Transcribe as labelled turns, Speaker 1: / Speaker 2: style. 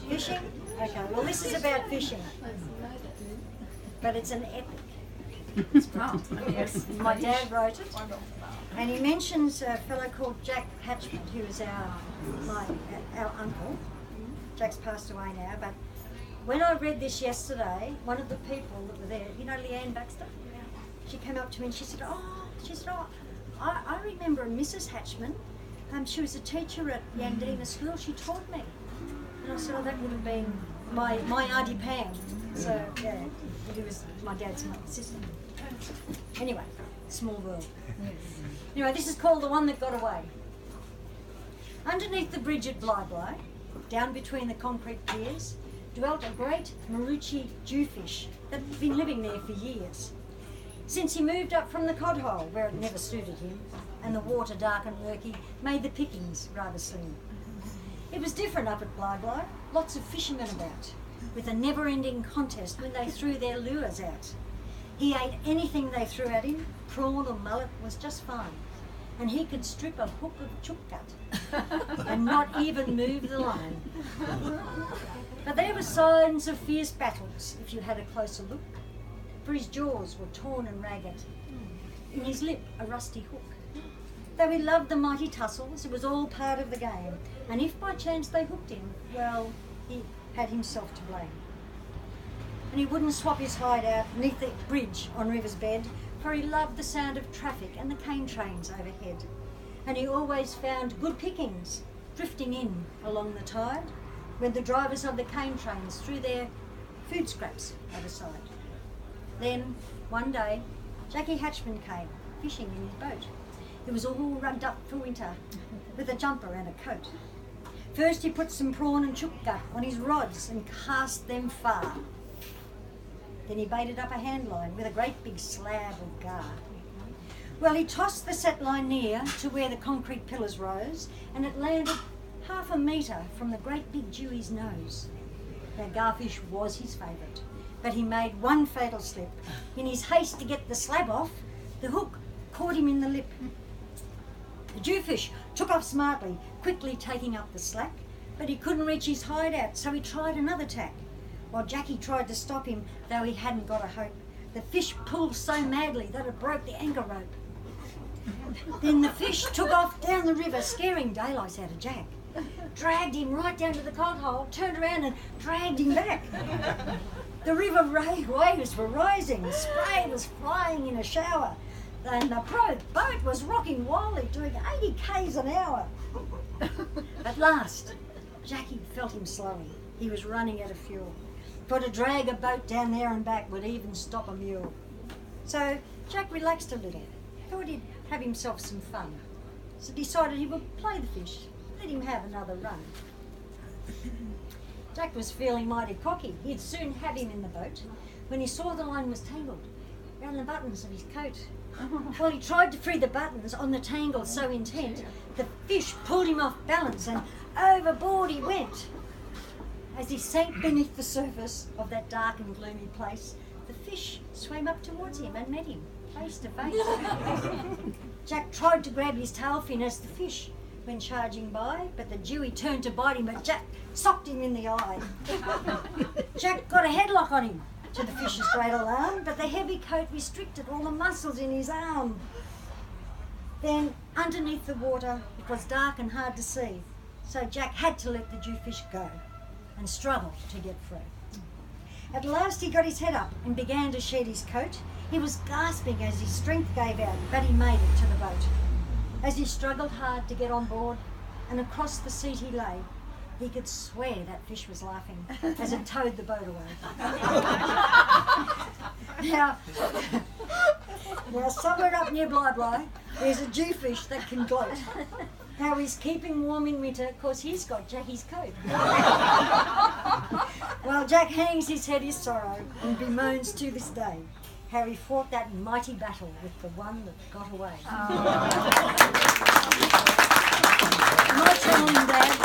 Speaker 1: Fishing? Okay, well this is about fishing. But it's an epic. Yes, my dad wrote it. And he mentions a fellow called Jack Hatchman, who is our uncle. Jack's passed away now, but when I read this yesterday, one of the people that were there, you know Leanne Baxter? She came up to me and she said, I remember a Mrs. Hatchman. She was a teacher at Yandina School. She taught me. And I said, that would have been my Auntie Pam. So, yeah, he was my dad's sister. Anyway, small world. Anyway, this is called The One That Got Away. Underneath the bridge at Bli Bli, down between the concrete piers, dwelt a great Marucci JewFish that had been living there for years. Since he moved up from the cod hole, where it never suited him, and the water dark and murky made the pickings rather slim. It was different up at Bli Bli, lots of fishermen about, with a never-ending contest when they threw their lures out. He ate anything they threw at him, prawn or mullet was just fine, and he could strip a hook of chook gut and not even move the line. But there were signs of fierce battles if you had a closer look, for his jaws were torn and ragged, in his lip a rusty hook. Though he loved the mighty tussles, it was all part of the game, and if by chance they hooked him, well, he had himself to blame. And he wouldn't swap his hide out neath the bridge on River's Bed, for he loved the sound of traffic and the cane trains overhead. And he always found good pickings drifting in along the tide, when the drivers of the cane trains threw their food scraps overside. Then, one day, Jackie Hatchman came, fishing in his boat. He was all rugged up for winter, with a jumper and a coat. First he put some prawn and chook gut on his rods and cast them far. Then he baited up a hand line with a great big slab of gar. Well, he tossed the set line near to where the concrete pillars rose, and it landed half a metre from the great big Jewy's nose. Now garfish was his favourite, but he made one fatal slip. In his haste to get the slab off, the hook caught him in the lip. The JewFish took off smartly, quickly taking up the slack, but he couldn't reach his hide out, so he tried another tack. While Jackie tried to stop him, though he hadn't got a hope, the fish pulled so madly that it broke the anchor rope. Then the fish took off down the river, scaring daylights out of Jack. Dragged him right down to the cod hole, turned around and dragged him back. The river waves were rising, spray was flying in a shower, and the boat was rocking wildly, doing 80 k's an hour. At last, Jackie felt him slowing. He was running out of fuel. For to drag a boat down there and back would even stop a mule. So Jack relaxed a little, thought he'd have himself some fun. So decided he would play the fish, let him have another run. Jack was feeling mighty cocky. He'd soon have him in the boat when he saw the line was tangled round the buttons of his coat. While he tried to free the buttons on the tangle so intent, the fish pulled him off balance and overboard he went. As he sank beneath the surface of that dark and gloomy place, the fish swam up towards him and met him face to face. Jack tried to grab his tail fin as the fish went charging by, but the Jewy turned to bite him, but Jack socked him in the eye. Jack got a headlock on him, to the fish's great alarm, but the heavy coat restricted all the muscles in his arm. Then, underneath the water, it was dark and hard to see, so Jack had to let the JewFish go and struggled to get free. At last he got his head up and began to shed his coat. He was gasping as his strength gave out, but he made it to the boat. As he struggled hard to get on board and across the seat he lay, he could swear that fish was laughing as it towed the boat away. Now, somewhere up near Bli Bli, there's a JewFish that can gloat. How he's keeping warm in winter, 'cause he's got Jackie's coat. While Jack hangs his head in sorrow and bemoans to this day how he fought that mighty battle with the one that got away. Am I telling Dad?